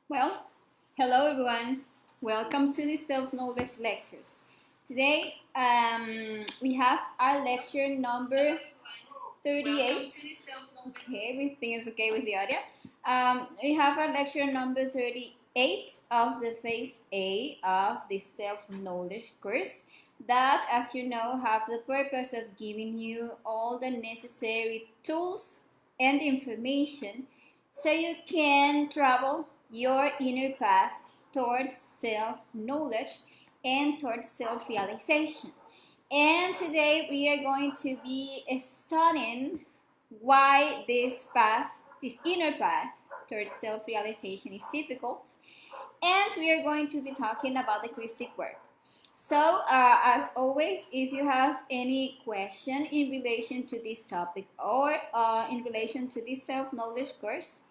Well, hello everyone. Welcome to the self-knowledge lectures. Today we have our lecture number 38. Okay, everything is okay with the audio. We have our lecture number 38 of the phase A of the self-knowledge course that, as you know, have the purpose of giving you all the necessary tools and information so you can travel your inner path towards self-knowledge and towards self-realization. And today we are going to be studying why this path, this inner path towards self-realization is difficult. And we are going to be talking about the christic work. So, as always, if you have any question in relation to this topic or in relation to this self-knowledge course,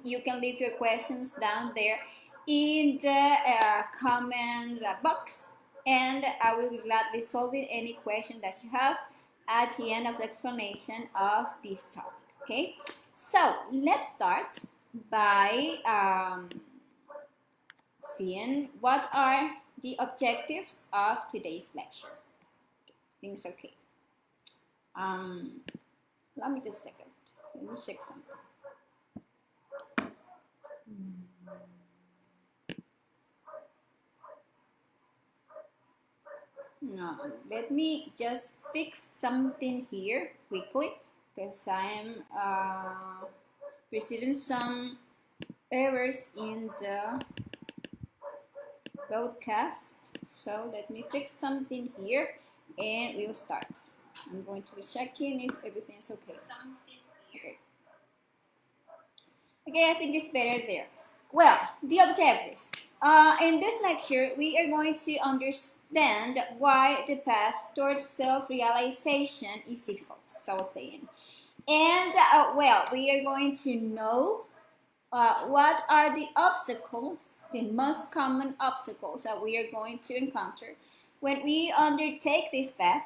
you can leave your questions down there in the comment box, and I will gladly solve any question that you have at the end of the explanation of this topic. Okay, so let's start by seeing what are the objectives of today's lecture. Things okay. Let me just a second. Let me check something. No, let me just fix something here quickly because I am receiving some errors in the broadcast. So let me fix something here and we'll start. I'm going to be checking if everything is okay. Okay, I think it's better there. Well, the objectives. In this lecture, we are going to understand why the path towards self-realization is difficult, as I was saying. And, well, we are going to know what are the obstacles, the most common obstacles that we are going to encounter when we undertake this path.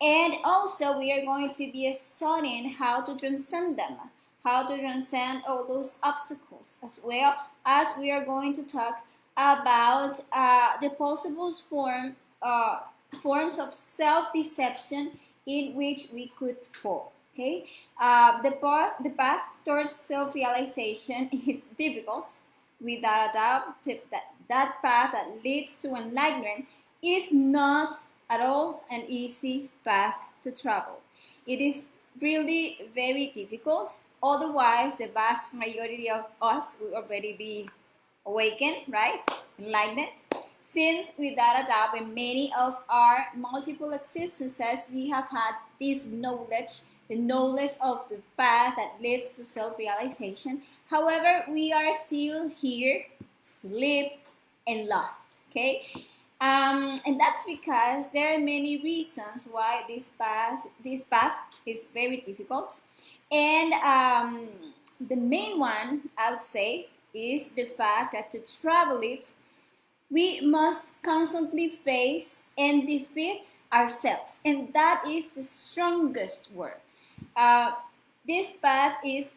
And also, we are going to be studying how to transcend them, how to transcend all those obstacles, as well as we are going to talk about the possible forms of self-deception in which we could fall. Okay, the path towards self-realization is difficult, without a doubt. That path that leads to enlightenment is not at all an easy path to travel. It is really very difficult. Otherwise, the vast majority of us would already be awakened, right? Enlightened. Since, without a doubt, in many of our multiple existences, we have had this knowledge, the knowledge of the path that leads to self-realization. However, we are still here, asleep and lost, okay? And that's because there are many reasons why this path is very difficult. And the main one, I would say, is the fact that to travel it, we must constantly face and defeat ourselves. And that is the strongest word. This path is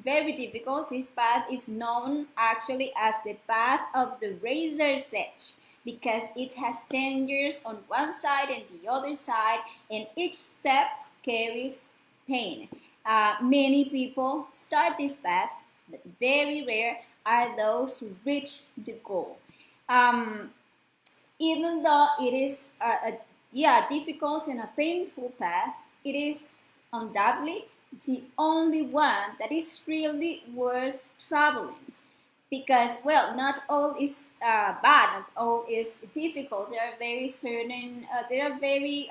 very difficult. This path is known actually as the path of the razor's edge, because it has dangers on one side and the other side, and each step carries pain. Many people start this path, but very rare are those who reach the goal. Even though it is a difficult and a painful path, it is undoubtedly the only one that is really worth traveling. Because, well, not all is bad, not all is difficult. There are very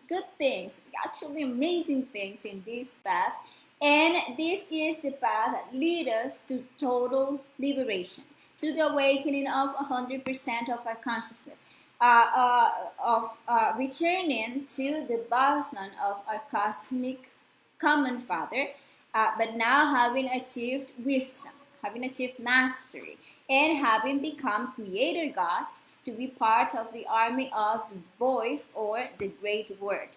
good things, actually amazing things in this path. And this is the path that leads us to total liberation, to the awakening of 100% of our consciousness, of returning to the boson of our cosmic common father, but now having achieved wisdom, having achieved mastery, and having become creator gods to be part of the army of the voice, or the great word,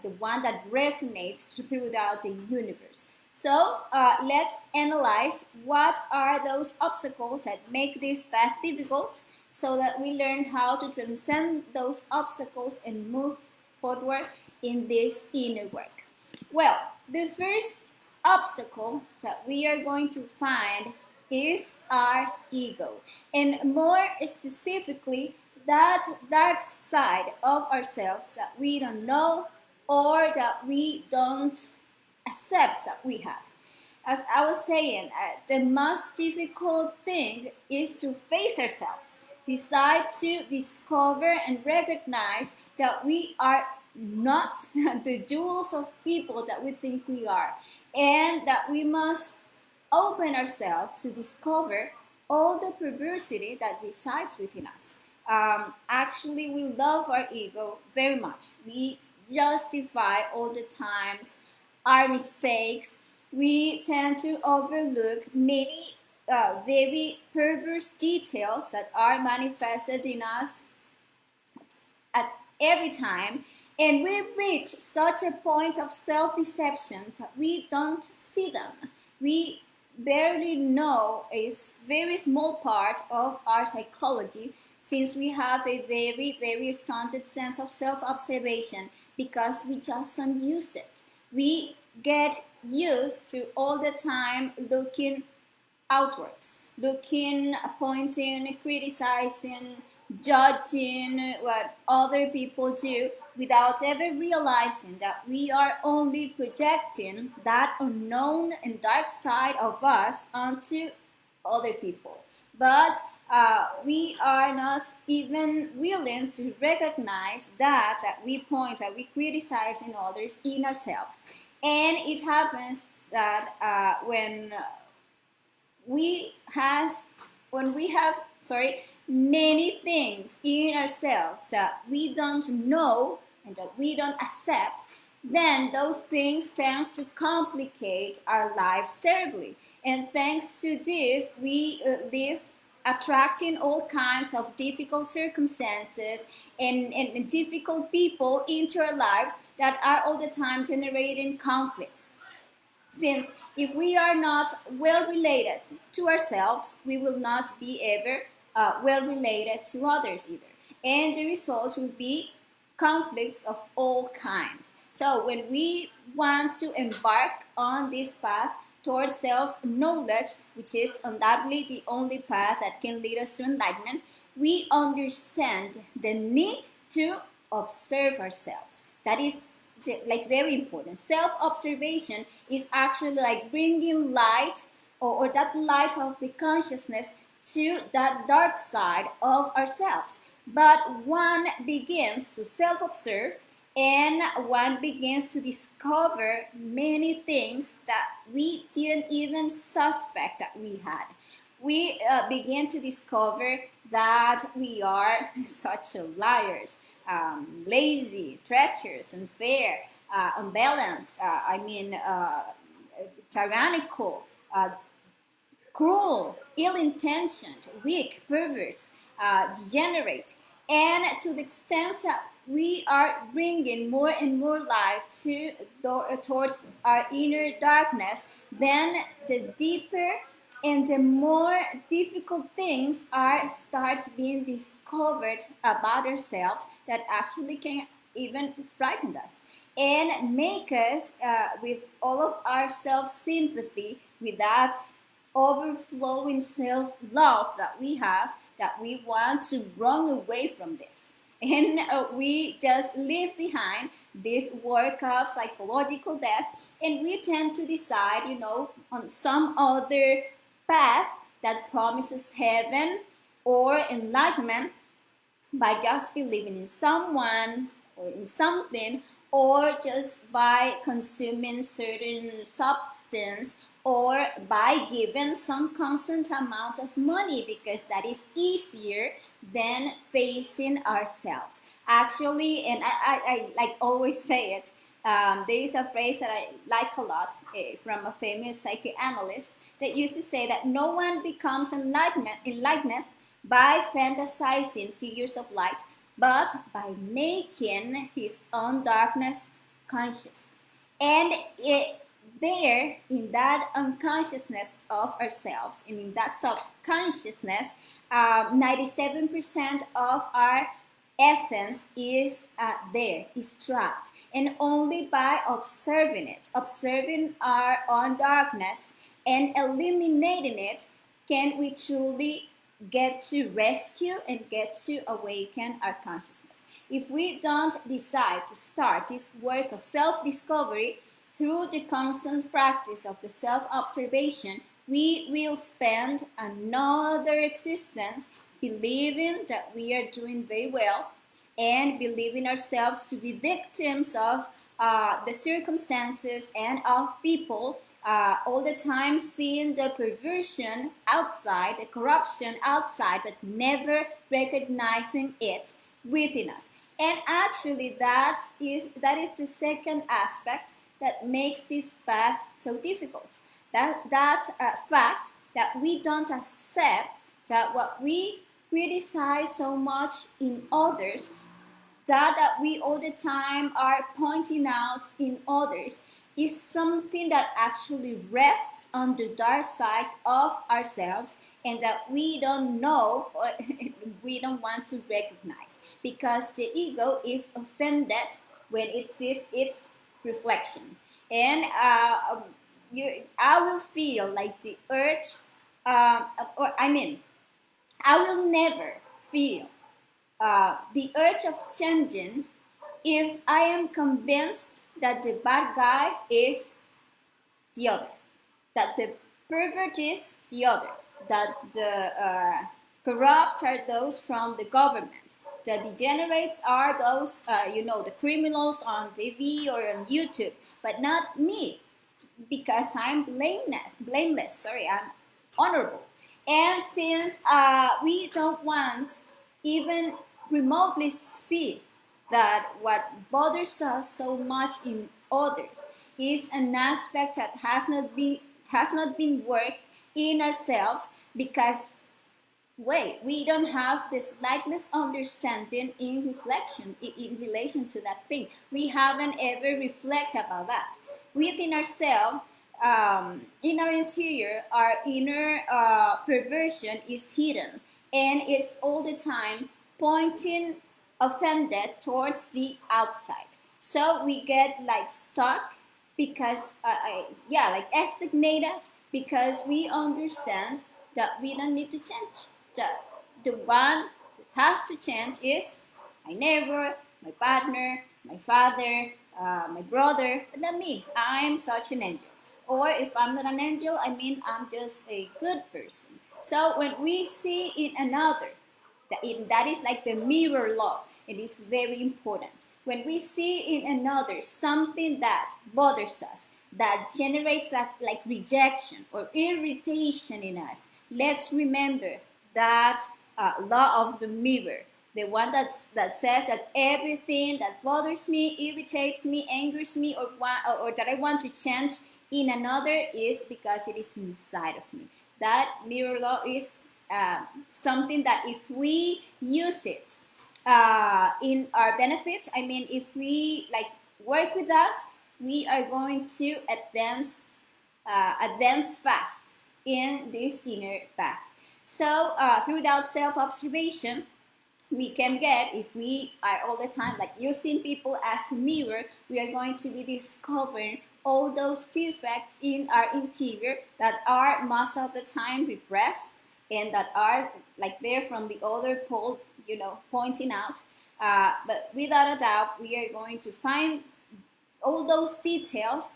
the one that resonates throughout the universe. So let's analyze what are those obstacles that make this path difficult so that we learn how to transcend those obstacles and move forward in this inner work. Well, the first obstacle that we are going to find is our ego, and more specifically, that dark side of ourselves that we don't know or that we don't accept that we have. As I was saying, the most difficult thing is to face ourselves, decide to discover and recognize that we are not the jewels of people that we think we are, and that we must open ourselves to discover all the perversity that resides within us. Actually, we love our ego very much. We justify all the times our mistakes. We tend to overlook many very perverse details that are manifested in us at every time, and we reach such a point of self-deception that we don't see them. We barely know a very small part of our psychology, since we have a very stunted sense of self-observation because we just don't use it. We get used to all the time looking outwards, looking, pointing, criticizing, judging what other people do without ever realizing that we are only projecting that unknown and dark side of us onto other people. But we are not even willing to recognize that we point, that we criticize in others, in ourselves. And it happens that we has when we have many things in ourselves that we don't know and that we don't accept, then those things tend to complicate our lives terribly. And thanks to this, we live attracting all kinds of difficult circumstances and difficult people into our lives that are all the time generating conflicts. Since if we are not well related to ourselves, we will not be ever well related to others either. And the result will be conflicts of all kinds. So when we want to embark on this path towards self-knowledge, which is undoubtedly the only path that can lead us to enlightenment, we understand the need to observe ourselves. That is like very important. Self-observation is actually like bringing light, or that light of the consciousness to that dark side of ourselves. But one begins to self-observe and one begins to discover many things that we didn't even suspect that we had. We begin to discover that we are such liars, lazy, treacherous, unfair, unbalanced, tyrannical, cruel, ill-intentioned, weak, perverts, degenerate. And to the extent that we are bringing more and more light towards our inner darkness, then the deeper and the more difficult things start being discovered about ourselves that actually can even frighten us and make us, with all of our self-sympathy, with that overflowing self-love that we have, that we want to run away from this. And we just leave behind this work of psychological death, and we tend to decide, on some other path that promises heaven or enlightenment by just believing in someone or in something, or just by consuming certain substance, or by giving some constant amount of money, because that is easier than facing ourselves. Actually, and I like always say it, there is a phrase that I like a lot from a famous psychoanalyst that used to say that no one becomes enlightened by fantasizing figures of light, but by making his own darkness conscious. And there in that unconsciousness of ourselves and in that subconsciousness, 97% of our essence is is trapped. And only by observing it, observing our own darkness and eliminating it, can we truly get to rescue and get to awaken our consciousness. If we don't decide to start this work of self-discovery through the constant practice of the self-observation, we will spend another existence believing that we are doing very well and believing ourselves to be victims of the circumstances and of people, all the time seeing the perversion outside, the corruption outside, but never recognizing it within us. And actually, that is the second aspect that makes this path so difficult. That fact that we don't accept that what we criticize so much in others, that we all the time are pointing out in others, is something that actually rests on the dark side of ourselves and that we don't know or we don't want to recognize, because the ego is offended when it sees its reflection. And I will feel like the urge, or I mean, I will never feel the urge of changing if I am convinced that the bad guy is the other, that the pervert is the other, that the corrupt are those from the government, the degenerates are those, the criminals on TV or on YouTube, but not me, because I'm blameless. Sorry, I'm honorable. And since we don't want even remotely see that what bothers us so much in others is an aspect that has not been worked in ourselves, because we don't have the slightest understanding in reflection in relation to that thing. We haven't ever reflected about that within ourselves. In our interior, our inner perversion is hidden, and it's all the time pointing offended towards the outside. So we get like stuck because like stagnated, because we understand that we don't need to change. The one that has to change is my neighbor, my partner, my father, my brother, but not me. I'm such an angel. Or if I'm not an angel, I mean I'm just a good person. So when we see in another, that is like the mirror law. It is very important. When we see in another something that bothers us, that generates like rejection or irritation in us, let's remember that law of the mirror, the one that says that everything that bothers me, irritates me, angers me, or that I want to change in another is because it is inside of me. That mirror law is something that if we use it in our benefit, I mean, if we like work with that, we are going to advance fast in this inner path. So through that self-observation, we can get, if we are all the time like using people as a mirror, we are going to be discovering all those defects in our interior that are most of the time repressed and that are like there from the other pole, pointing out. But without a doubt, we are going to find all those details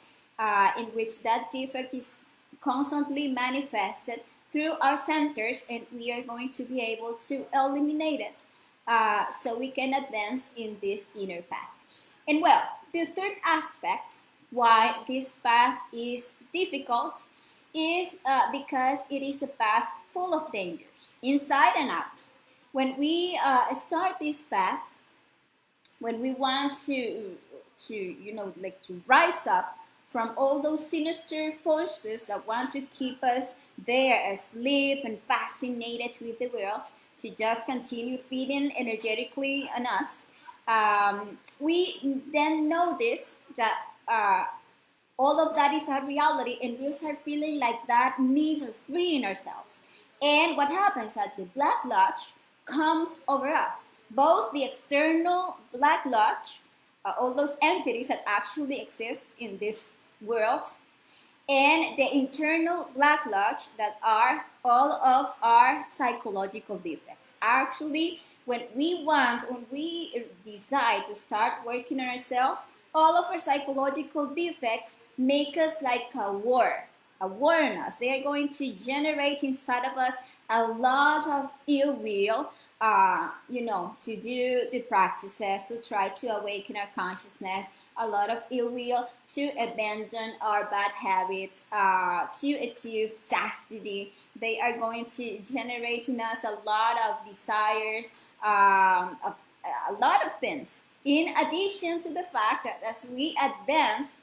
in which that defect is constantly manifested through our centers, and we are going to be able to eliminate it so we can advance in this inner path. And well, the third aspect why this path is difficult is because it is a path full of dangers, inside and out. When we start this path, when we want to rise up from all those sinister forces that want to keep us there asleep and fascinated with the world, to just continue feeding energetically on us, we then notice that all of that is a reality, and we'll start feeling like that needs are freeing ourselves. And what happens at the Black Lodge comes over us. Both the external Black Lodge, all those entities that actually exist in this world, and the internal Black Lodge, that are all of our psychological defects. Actually, when we decide to start working on ourselves, all of our psychological defects make us like a war on us. They are going to generate inside of us a lot of ill will, to do the practices, to try to awaken our consciousness, a lot of ill will to abandon our bad habits, to achieve chastity. They are going to generate in us a lot of desires, of a lot of things. In addition to the fact that as we advance,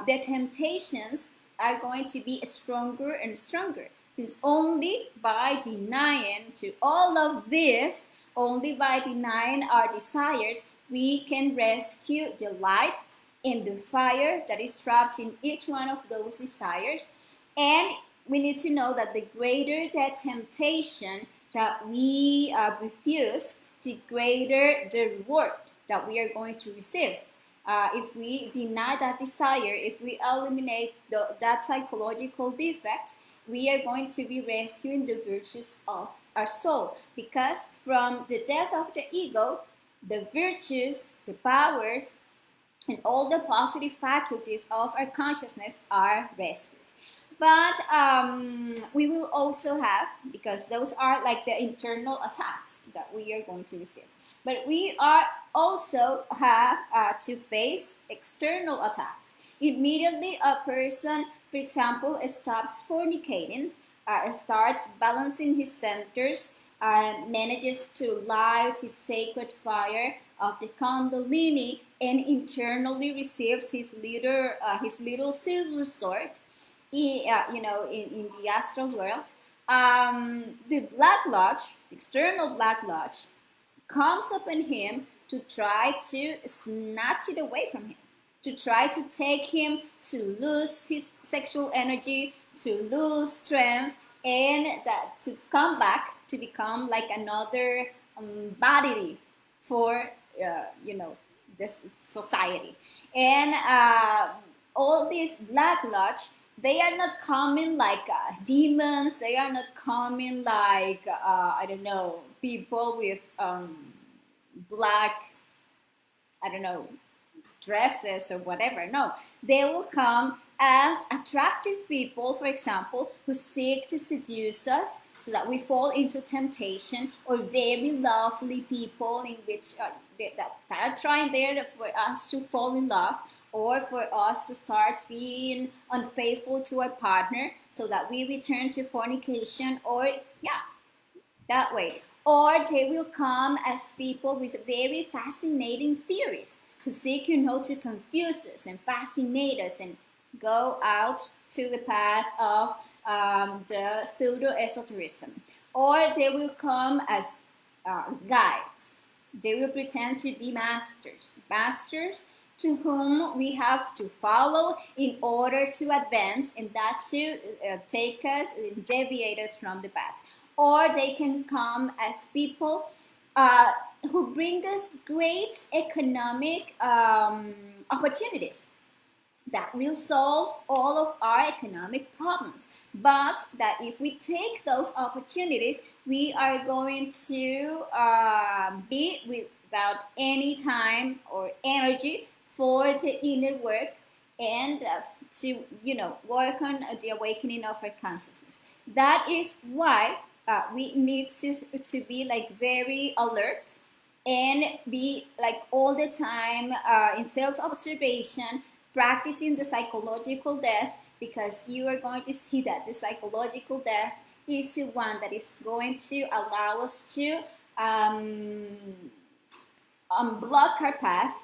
the temptations are going to be stronger and stronger. Since only by denying to all of this, only by denying our desires, we can rescue the light and the fire that is trapped in each one of those desires. And we need to know that the greater the temptation that we refuse, the greater the reward that we are going to receive. If we deny that desire, if we eliminate that psychological defect, we are going to be rescuing the virtues of our soul. Because from the death of the ego, the virtues, the powers, and all the positive faculties of our consciousness are rescued. But we will also have, because those are like the internal attacks that we are going to receive. But we are also have to face external attacks. Immediately a person, for example, stops fornicating, starts balancing his centers, manages to light his sacred fire of the Kundalini, and internally receives his little silver sword, in the astral world. The Black Lodge, external Black Lodge, comes upon him to try to snatch it away from him, to try to take him to lose his sexual energy, to lose strength, and that to come back to become like another body for this society. And all these Black Lodge, they are not coming like demons. They are not coming like people with black, dresses or whatever. No, they will come as attractive people, for example, who seek to seduce us so that we fall into temptation, or very lovely people in which that are trying there for us to fall in love, or for us to start being unfaithful to our partner so that we return to fornication, or that way. Or they will come as people with very fascinating theories who seek, to confuse us and fascinate us and go out to the path of the pseudo-esotericism. Or they will come as guides. They will pretend to be masters to whom we have to follow in order to advance, and that to take us and deviate us from the path. Or they can come as people who bring us great economic opportunities that will solve all of our economic problems. But that if we take those opportunities, we are going to be without any time or energy for the inner work and to work on the awakening of our consciousness. That is why we need to be like very alert and be like all the time in self-observation, practicing the psychological death, because you are going to see that the psychological death is the one that is going to allow us to unblock our path,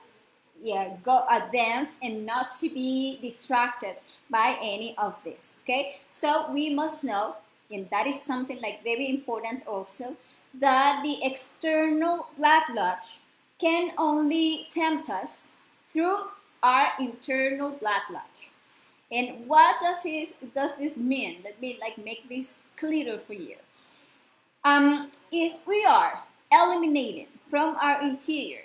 go advance, and not to be distracted by any of this. Okay, so we must know, and that is something like very important also, that the external Black Lodge can only tempt us through our internal Black Lodge. And what does this mean? Let me like make this clearer for you. If we are eliminating from our interior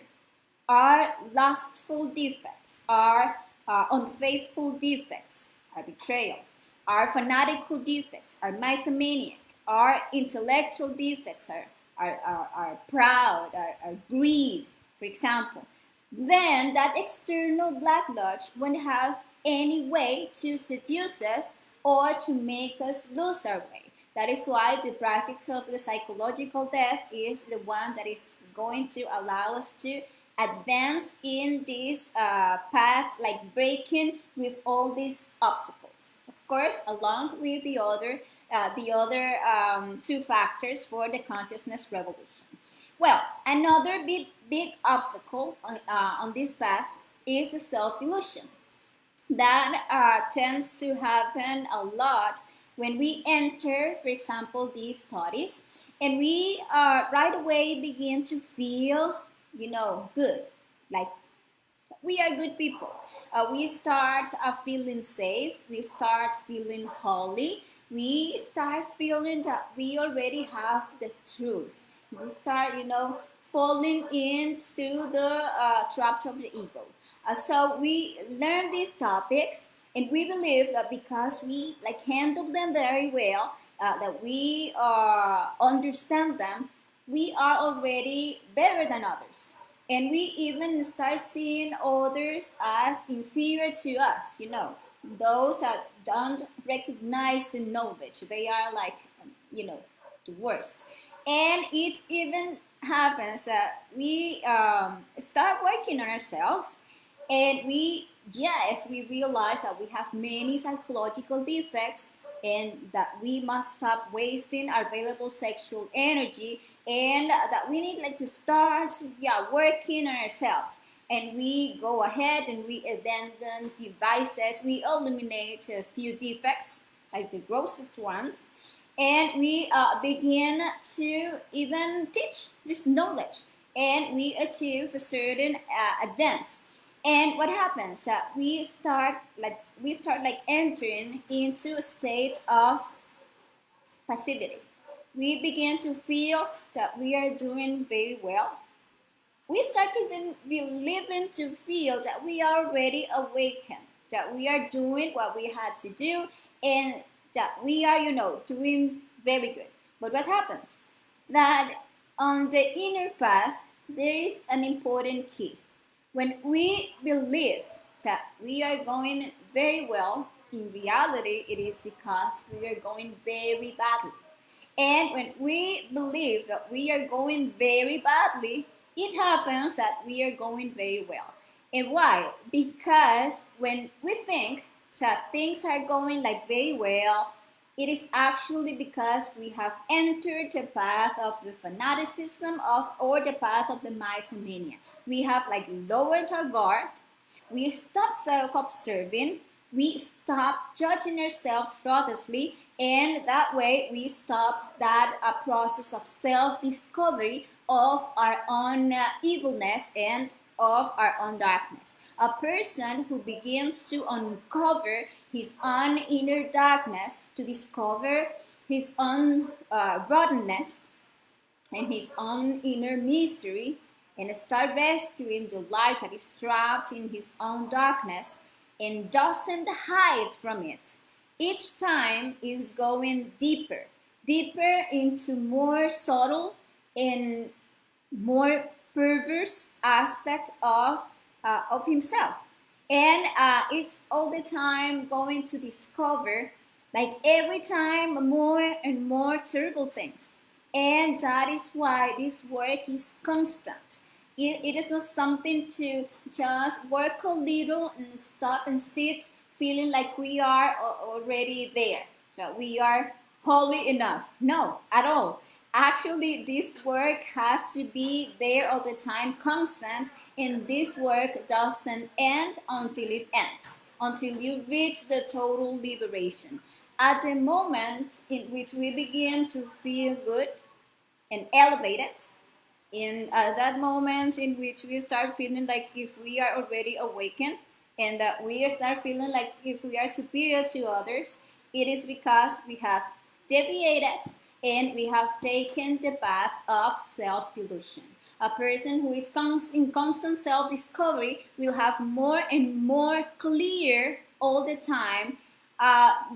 our lustful defects, our unfaithful defects, our betrayals, our fanatical defects, our mythomaniac, our intellectual defects, our proud, our greed, for example, then that external black lodge won't have any way to seduce us or to make us lose our way. That is why the practice of the psychological death is the one that is going to allow us to advance in this path, like breaking with all these obstacles. Of course, along with the other two factors for the consciousness revolution. Well, another big obstacle on this path is the self-delusion. That tends to happen a lot when we enter, for example, these studies, and we right away begin to feel, good, like we are good people. We start feeling safe. We start feeling holy. We start feeling that we already have the truth. We start, falling into the trap of the ego. So we learn these topics, and we believe that because we like handle them very well, that we understand them, we are already better than others, and we even start seeing others as inferior to us. Those that don't recognize the knowledge, they are like, the worst. And it even happens that we start working on ourselves, and we realize that we have many psychological defects, and that we must stop wasting our valuable sexual energy, and that we need like to start working on ourselves. And we go ahead and we abandon a few vices, we eliminate a few defects, like the grossest ones, and we begin to even teach this knowledge, and we achieve a certain advance. And what happens? We start like entering into a state of passivity. We begin to feel that we are doing very well. We start even believing to feel that we are already awakened, that we are doing what we had to do, and that we are, doing very good. But what happens? That on the inner path, there is an important key. When we believe that we are going very well, in reality, it is because we are going very badly. And when we believe that we are going very badly, it happens that we are going very well. And why? Because when we think that things are going like very well, it is actually because we have entered the path of the fanaticism or the path of the mythomania. We have like lowered our guard. We stopped self-observing. We stop judging ourselves ruthlessly, and that way we stop that process of self-discovery of our own evilness and of our own darkness. A person who begins to uncover his own inner darkness, to discover his own rottenness and his own inner misery, and start rescuing the light that is trapped in his own darkness, and doesn't hide from it. Each time is going deeper, deeper into more subtle and more perverse aspect of himself, and it's all the time going to discover, like every time, more and more terrible things. And that is why this work is constant. It is not something to just work a little and stop and sit feeling like we are already there, that we are holy enough. No, at all. Actually, this work has to be there all the time, constant, and this work doesn't end until it ends, until you reach the total liberation. At the moment in which we begin to feel good and elevated, in that moment in which we start feeling like if we are already awakened, and that we start feeling like if we are superior to others, it is because we have deviated and we have taken the path of self-delusion. A person who is in constant self-discovery will have more and more clear all the time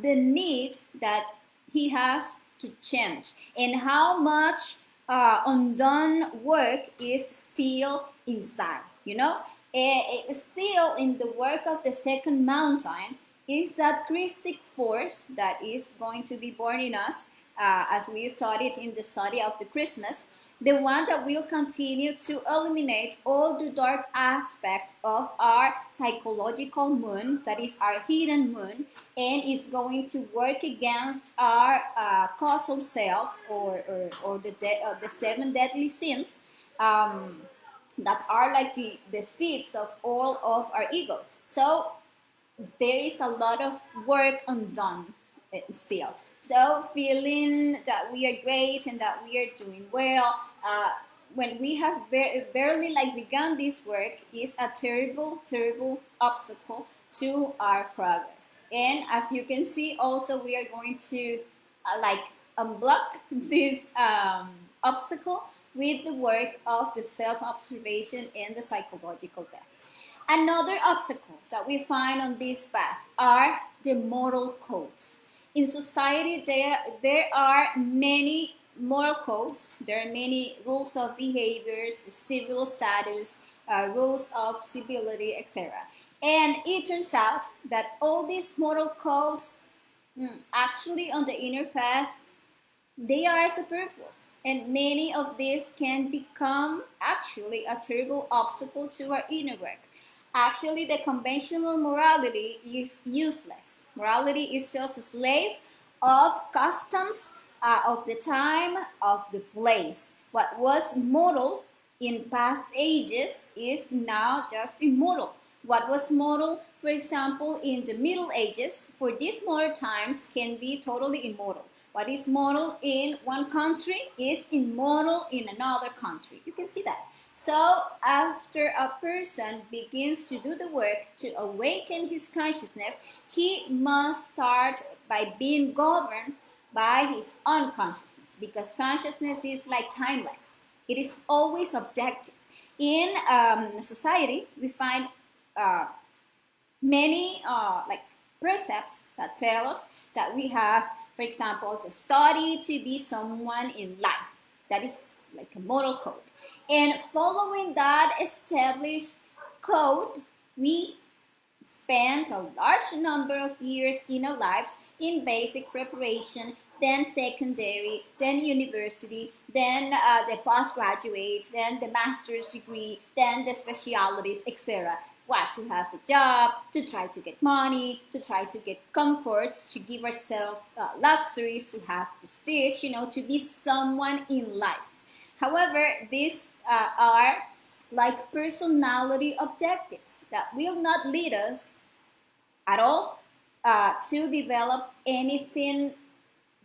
the need that he has to change and how much undone work is still inside, you know. Still in the work of the second mountain is that christic force that is going to be born in us, as we studied in the study of the Christmas, the one that will continue to eliminate all the dark aspect of our psychological moon, that is our hidden moon, and is going to work against our causal selves, or the seven deadly sins, that are like the seeds of all of our ego. So there is a lot of work undone still. So feeling that we are great and that we are doing well, when we have barely like begun this work, is a terrible, terrible obstacle to our progress. And as you can see, also we are going to like unblock this obstacle with the work of the self-observation and the psychological depth. Another obstacle that we find on this path are the moral codes. In society, there are many moral codes. There are many rules of behaviors, civil status, rules of civility, etc. And it turns out that all these moral codes, actually on the inner path, they are superfluous, and many of these can become actually a terrible obstacle to our inner work. Actually, the conventional morality is useless. Morality is just a slave of customs, of the time, of the place. What was moral in past ages is now just immoral. What was moral, for example, in the Middle Ages, for these modern times can be totally immoral. What is moral in one country is immoral in another country. You can see that. So after a person begins to do the work to awaken his consciousness, he must start by being governed by his own consciousness, because consciousness is like timeless. It is always objective. In society, we find many like precepts that tell us that we have, for example, to study to be someone in life. That is like a moral code. And following that established code, we spend a large number of years in our lives in basic preparation, then secondary, then university, then the postgraduate, then the master's degree, then the specialities, etc. What, to have a job, to try to get money, to try to get comforts, to give ourselves luxuries, to have prestige, to be someone in life. However, these are like personality objectives that will not lead us at all to develop anything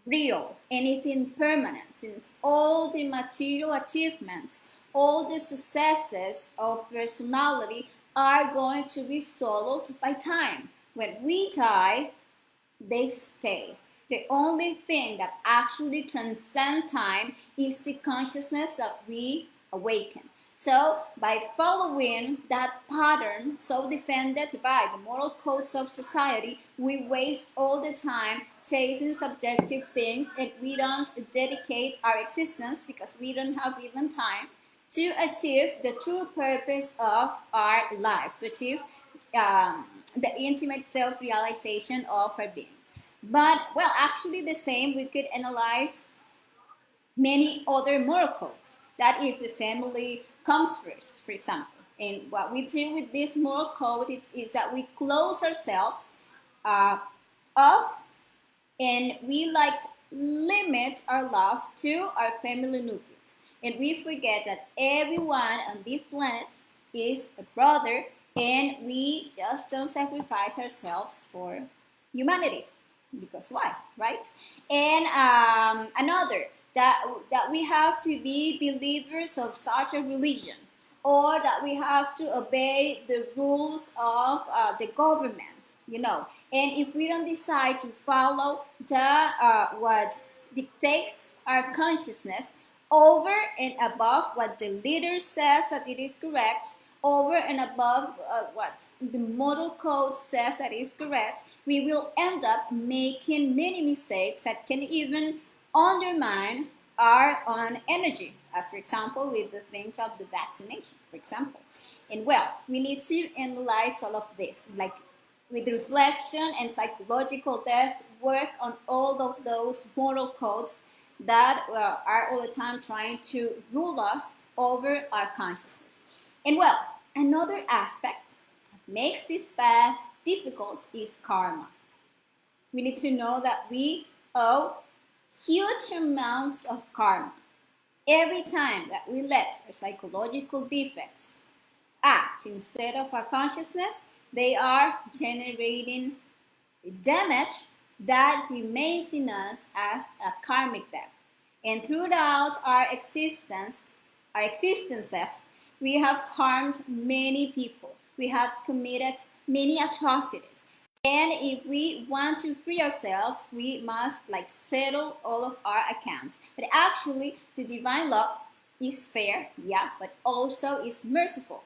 real, anything permanent, since all the material achievements, all the successes of personality are going to be swallowed by time. When we die, they stay. The only thing that actually transcends time is the consciousness that we awaken. So, by following that pattern so defended by the moral codes of society, we waste all the time chasing subjective things, and we don't dedicate our existence, because we don't have even time to achieve the true purpose of our life, to achieve the intimate self-realization of our being. But, well, actually the same, we could analyze many other moral codes. That if the family comes first, for example. And what we do with this moral code is that we close ourselves off, and we like limit our love to our family nucleus. And we forget that everyone on this planet is a brother, and we just don't sacrifice ourselves for humanity. Because why, right? And another, that we have to be believers of such a religion, or that we have to obey the rules of the government, and if we don't decide to follow the what dictates our consciousness over and above what the leader says that it is correct, over and above what the model code says that is correct, we will end up making many mistakes that can even undermine our own energy, as for example with the things of the vaccination, for example. And well, we need to analyze all of this, like with reflection and psychological depth, work on all of those moral codes that are all the time trying to rule us over our consciousness. And well, another aspect that makes this path difficult is karma. We need to know that we owe huge amounts of karma. Every time that we let our psychological defects act instead of our consciousness, they are generating damage that remains in us as a karmic debt. And throughout our existences, we have harmed many people. We have committed many atrocities. And if we want to free ourselves, we must settle all of our accounts. But actually, the divine law is fair, yeah, but also is merciful.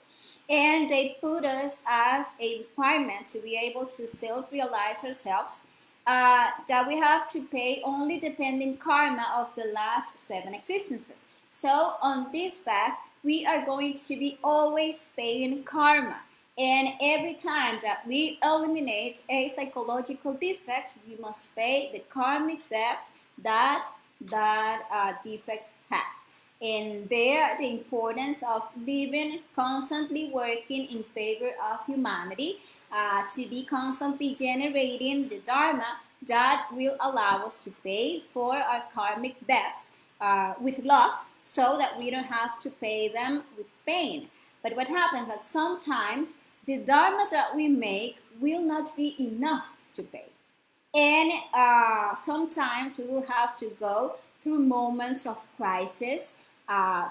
And they put us as a requirement to be able to self-realize ourselves, that we have to pay only the pending karma of the last 7 existences. So on this path, we are going to be always paying karma. And every time that we eliminate a psychological defect, we must pay the karmic debt that defect has. And there, the importance of living, constantly working in favor of humanity, to be constantly generating the dharma that will allow us to pay for our karmic debts with love, so that we don't have to pay them with pain. But what happens is that sometimes the dharma that we make will not be enough to pay. And sometimes we will have to go through moments of crisis,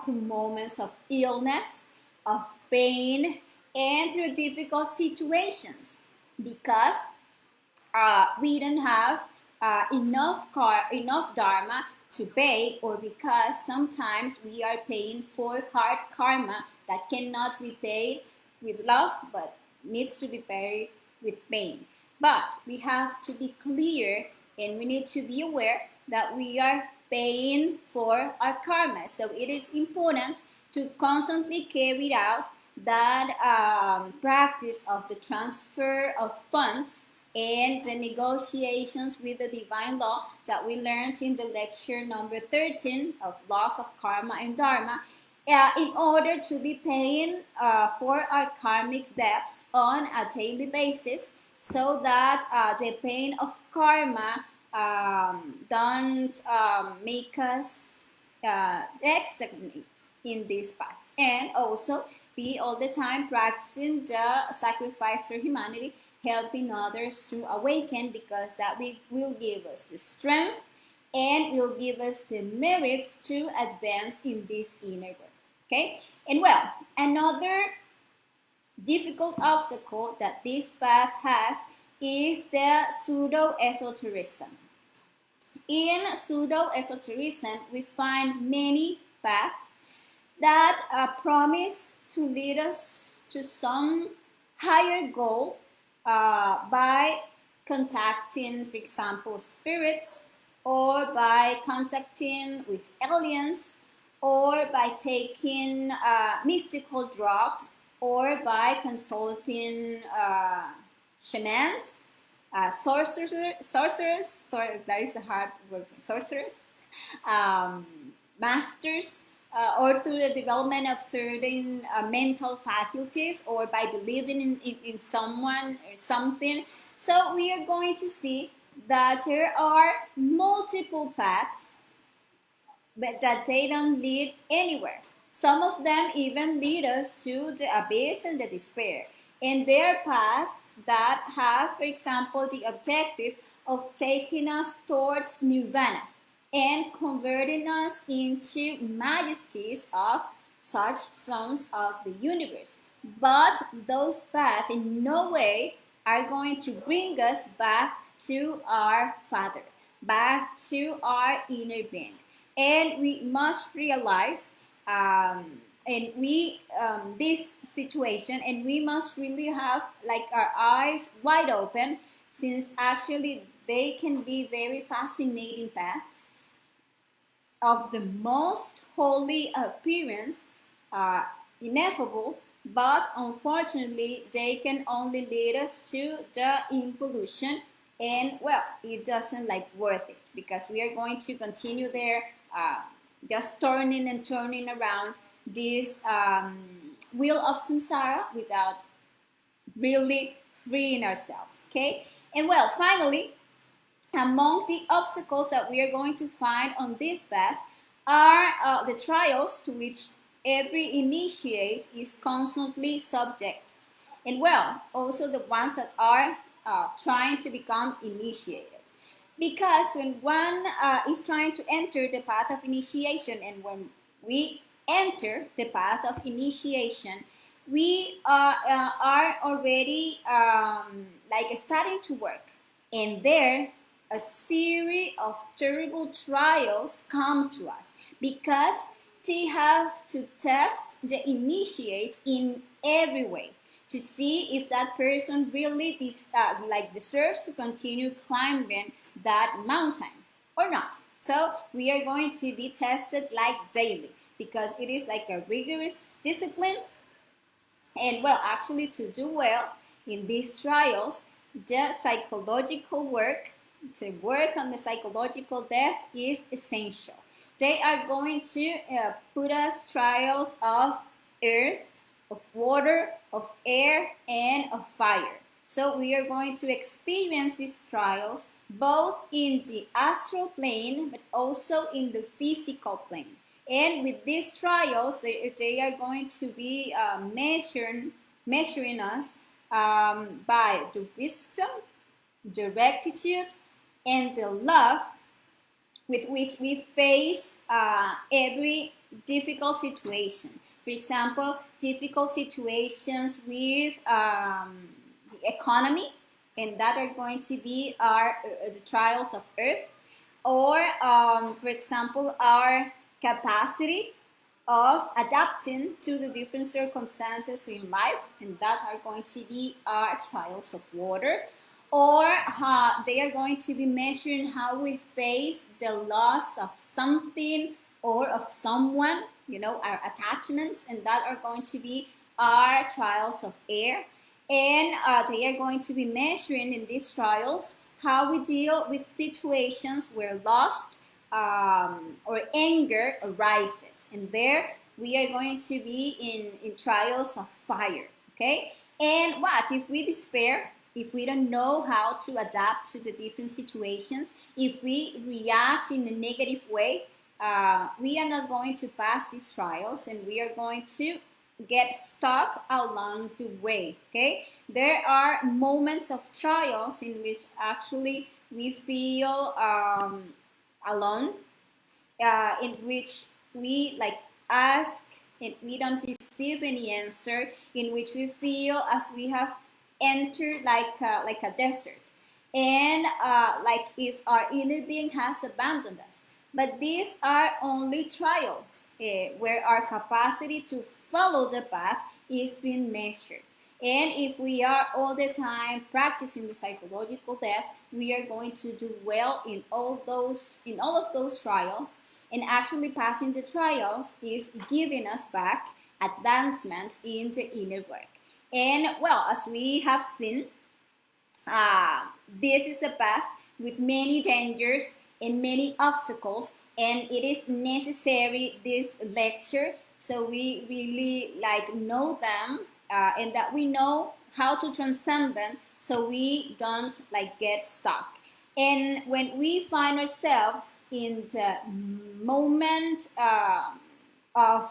through moments of illness, of pain, and through difficult situations, because we don't have enough dharma to pay, or because sometimes we are paying for hard karma that cannot be paid with love but needs to be paid with pain. But we have to be clear, and we need to be aware that we are paying for our karma. So it is important to constantly carry out that practice of the transfer of funds and the negotiations with the divine law that we learned in the lecture number 13 of laws of karma and dharma, in order to be paying for our karmic debts on a daily basis, so that the pain of karma don't make us stagnate in this path. And also be all the time practicing the sacrifice for humanity, helping others to awaken, because that will give us the strength and will give us the merits to advance in this inner work. Okay? And well, another difficult obstacle that this path has is the pseudo-esotericism. In pseudo-esotericism, we find many paths that promise to lead us to some higher goal by contacting, for example, spirits, or by contacting with aliens, or by taking mystical drugs, or by consulting shamans, sorcerers, that is a hard word, sorcerers, masters, or through the development of certain mental faculties, or by believing in someone or something. So we are going to see that there are multiple paths, but that they don't lead anywhere. Some of them even lead us to the abyss and the despair. And there are paths that have, for example, the objective of taking us towards nirvana and converting us into majesties of such sons of the universe. But those paths in no way are going to bring us back to our Father, back to our inner being. And we must realize and we this situation, and we must really have like our eyes wide open, since actually they can be very fascinating paths of the most holy appearance, uh, ineffable, but unfortunately they can only lead us to the involution, and well, it doesn't like worth it, because we are going to continue there, just turning and turning around this wheel of samsara without really freeing ourselves. Okay, and well, finally, among the obstacles that we are going to find on this path are the trials to which every initiate is constantly subjected. And well, also the ones that are trying to become initiated. Because when one is trying to enter the path of initiation, and when we enter the path of initiation, we are already like starting to work. And there, a series of terrible trials come to us, because they have to test the initiate in every way to see if that person really deserves to continue climbing that mountain or not. So we are going to be tested like daily, because it is like a rigorous discipline. And well, actually, to do well in these trials, the psychological work, to work on the psychological depth, is essential. They are going to put us trials of earth, of water, of air, and of fire. So we are going to experience these trials both in the astral plane, but also in the physical plane. And with these trials, they are going to be measuring us by the wisdom, the rectitude, and the love with which we face every difficult situation. For example, difficult situations with the economy, and that are going to be our the trials of earth, or for example, our capacity of adapting to the different circumstances in life, and that are going to be our trials of water. Or they are going to be measuring how we face the loss of something or of someone, our attachments, and that are going to be our trials of air. And they are going to be measuring in these trials how we deal with situations where lust or anger arises. And there we are going to be in trials of fire. Okay? And what if we despair? If we don't know how to adapt to the different situations, if we react in a negative way, we are not going to pass these trials, and we are going to get stuck along the way. Okay, there are moments of trials in which actually we feel alone, in which we ask and we don't receive any answer, in which we feel as we have entered like a desert, and like if our inner being has abandoned us. But these are only trials where our capacity to follow the path is being measured. And if we are all the time practicing the psychological depth, we are going to do well in all of those trials. And actually passing the trials is giving us back advancement in the inner work. And well, as we have seen, this is a path with many dangers and many obstacles, and it is necessary this lecture so we really know them, and that we know how to transcend them, so we don't get stuck. And when we find ourselves in the moment of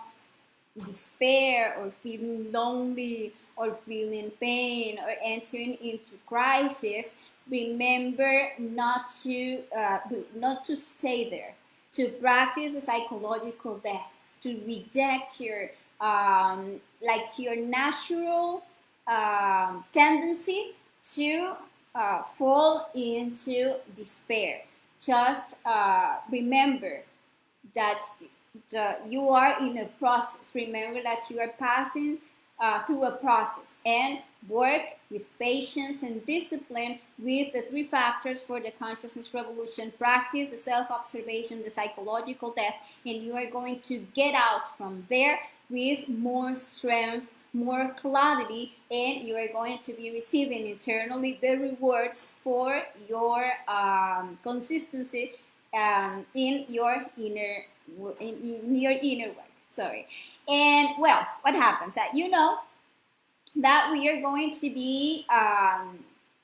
despair, or feeling lonely, or feeling pain, or entering into crisis, remember not to stay there, to practice the psychological death, to reject your like your natural tendency to fall into despair. Just remember that you are in a process. Remember that you are passing through a process, and work with patience and discipline with the three factors for the consciousness revolution. Practice the self-observation, the psychological depth, and you are going to get out from there with more strength, more clarity, and you are going to be receiving eternally the rewards for your consistency in your inner work. Sorry. And well, what happens that you know that we are going to be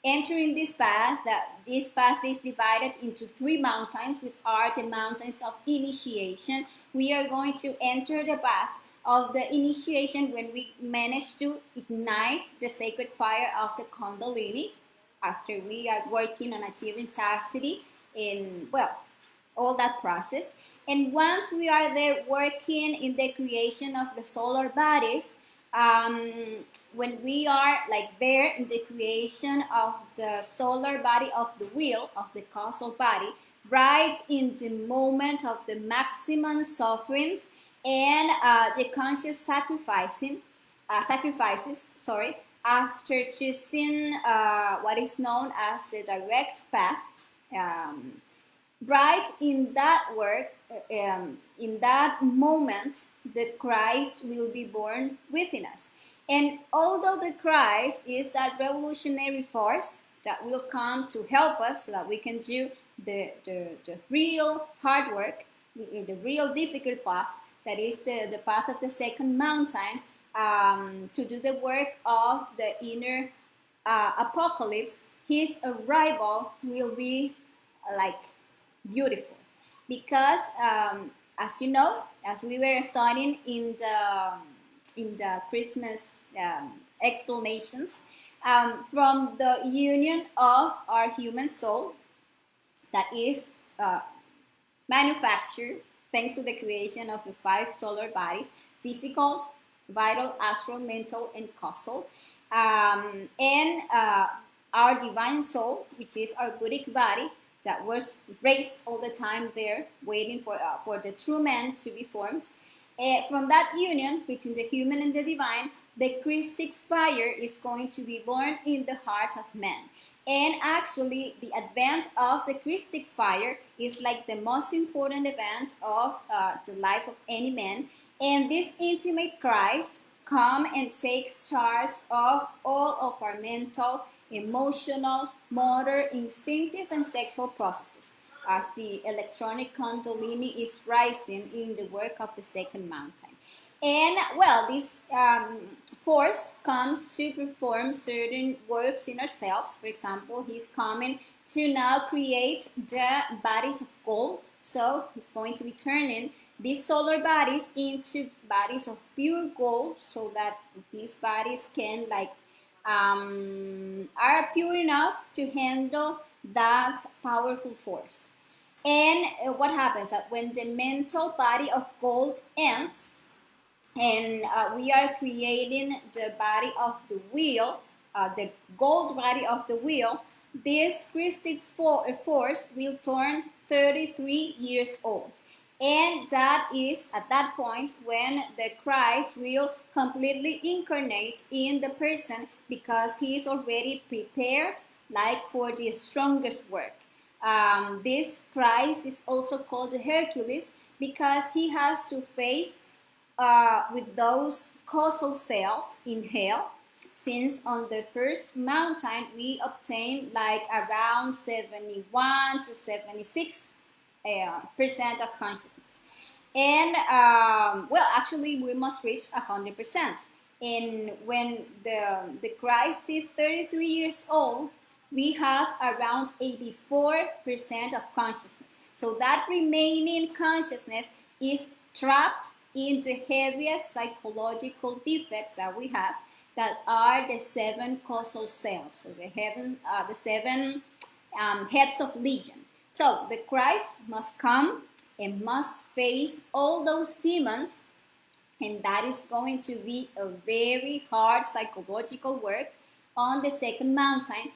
entering this path. That this path is divided into three mountains, which are the mountains of initiation. We are going to enter the path of the initiation when we manage to ignite the sacred fire of the Kundalini, after we are working on achieving chastity in, well, all that process. And once we are there working in the creation of the solar bodies, when we are like there in the creation of the solar body of the wheel, of the causal body, right in the moment of the maximum sufferings and the conscious sacrifices, after choosing what is known as the direct path, right in that work, in that moment, the Christ will be born within us. And although the Christ is that revolutionary force that will come to help us so that we can do the real hard work, the real difficult path, that is the path of the second mountain, to do the work of the inner apocalypse, his arrival will be like beautiful, because as you know, as we were studying in the Christmas explanations, from the union of our human soul that is manufactured thanks to the creation of the five solar bodies: physical, vital, astral, mental, and causal, and our divine soul, which is our Buddhic body, that was raised all the time there, waiting for the true man to be formed. From that union between the human and the divine, the Christic fire is going to be born in the heart of man. And actually, the advent of the Christic fire is like the most important event of the life of any man. And this intimate Christ comes and takes charge of all of our mental, emotional, motor, instinctive, and sexual processes, as the electronic Kundalini is rising in the work of the second mountain. And well, this force comes to perform certain works in ourselves. For example, he's coming to now create the bodies of gold. So he's going to be turning these solar bodies into bodies of pure gold, so that these bodies can are pure enough to handle that powerful force. And what happens that when the mental body of gold ends, and we are creating the body of the wheel, the gold body of the wheel, this Christic force will turn 33 years old. And that is at that point when the Christ will completely incarnate in the person, because he is already prepared like for the strongest work. This Christ is also called the Hercules, because he has to face with those causal selves in hell, since on the first mountain we obtain like around 71 to 76% of consciousness. And well, actually we must reach 100%. And when the Christ is 33 years old, we have around 84% of consciousness. So that remaining consciousness is trapped in the heaviest psychological defects that we have, that are the 7 causal selves, so the 7 heads of legion. So the Christ must come and must face all those demons and that is going to be a very hard psychological work on the second mountain.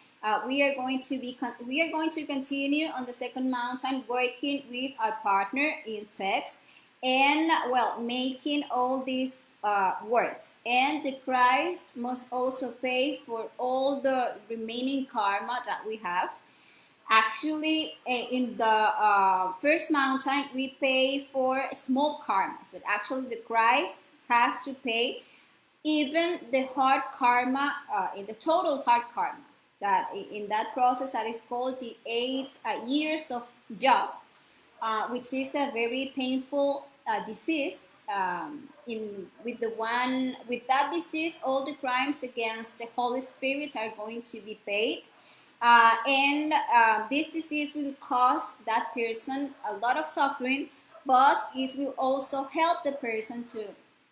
We are going to continue on the second mountain working with our partner in sex, and well, making all these works. And the Christ must also pay for all the remaining karma that we have. Actually, in the first mountain, we pay for small karmas, but actually, the Christ has to pay even the hard karma, in the total hard karma. That in that process, that is called the 8 years of job, which is a very painful disease. With that disease, all the crimes against the Holy Spirit are going to be paid. And this disease will cause that person a lot of suffering, but it will also help the person to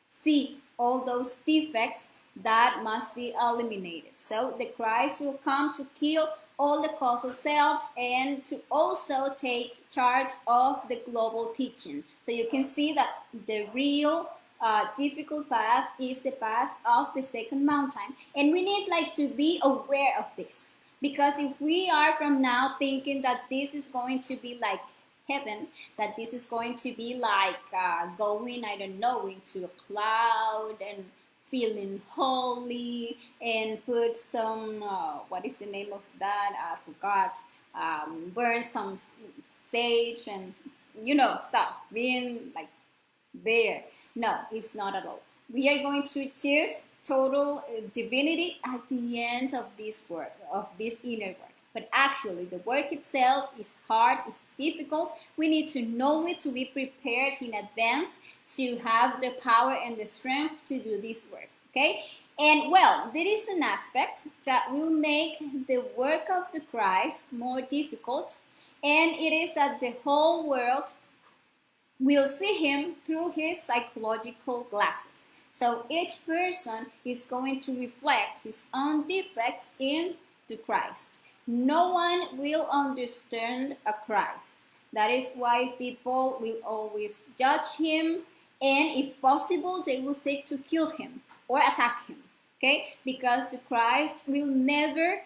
see all those defects that must be eliminated. So the Christ will come to kill all the causal selves and to also take charge of the global teaching. So you can see that the real difficult path is the path of the second mountain, and we need to be aware of this. Because if we are from now thinking that this is going to be like heaven, that this is going to be like going, I don't know, into a cloud and feeling holy and put some, what is the name of that? I forgot. Burn some sage and, stop being like there. No, it's not at all. We are going to achieve total divinity at the end of this work, of this inner work. But actually, the work itself is hard, it's difficult. We need to know it, to be prepared in advance, to have the power and the strength to do this work, okay? And well, there is an aspect that will make the work of the Christ more difficult, and it is that the whole world will see him through his psychological glasses. So each person is going to reflect his own defects in the Christ. No one will understand a Christ. That is why people will always judge him, and if possible, they will seek to kill him or attack him. Okay? Because the Christ will never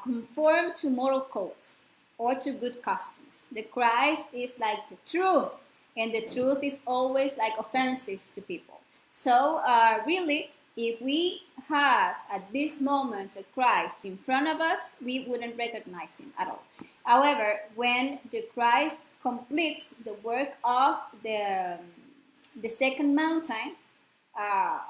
conform to moral codes or to good customs. The Christ is like the truth, and the truth is always offensive to people. So really, if we have at this moment a Christ in front of us, we wouldn't recognize him at all. However, when the Christ completes the work of the second mountain,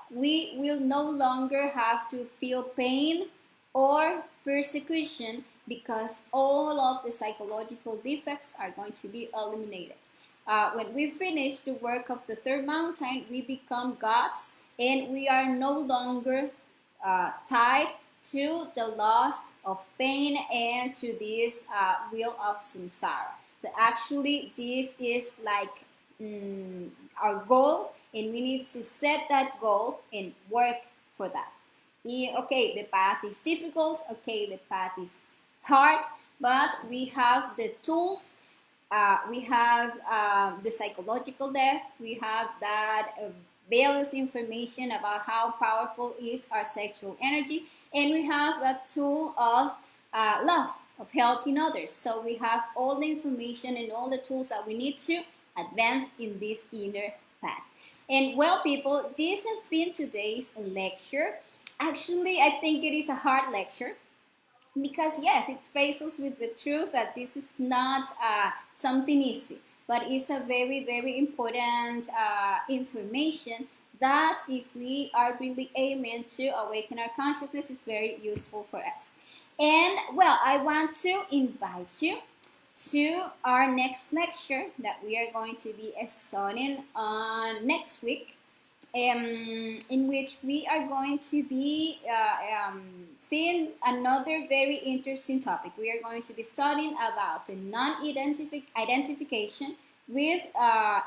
we will no longer have to feel pain or persecution, because all of the psychological defects are going to be eliminated. When we finish the work of the third mountain, we become gods, and we are no longer tied to the laws of pain and to this wheel of samsara. So actually, this is our goal, and we need to set that goal and work for that. Okay, the path is difficult. Okay, the path is hard, but we have the tools. We have the psychological depth. We have that various information about how powerful is our sexual energy, and we have that tool of love, of helping others. So we have all the information and all the tools that we need to advance in this inner path. And well, people, this has been today's lecture. Actually, I think it is a hard lecture, because yes, it faces with the truth that this is not something easy, but it's a very, very important information that, if we are really aiming to awaken our consciousness, is very useful for us. And well, I want to invite you to our next lecture that we are going to be studying on next week, in which we are going to be seeing another very interesting topic. We are going to be studying about a non-identification with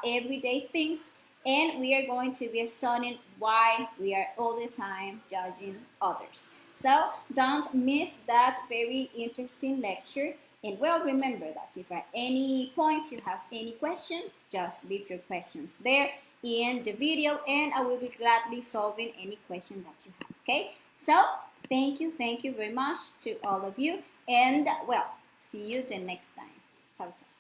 everyday things, and we are going to be studying why we are all the time judging others. So don't miss that very interesting lecture. And well, remember that if at any point you have any question, just leave your questions there, in the video, and I will be gladly solving any question that you have. Okay, so thank you very much to all of you, and well, see you the next time. Ciao, ciao.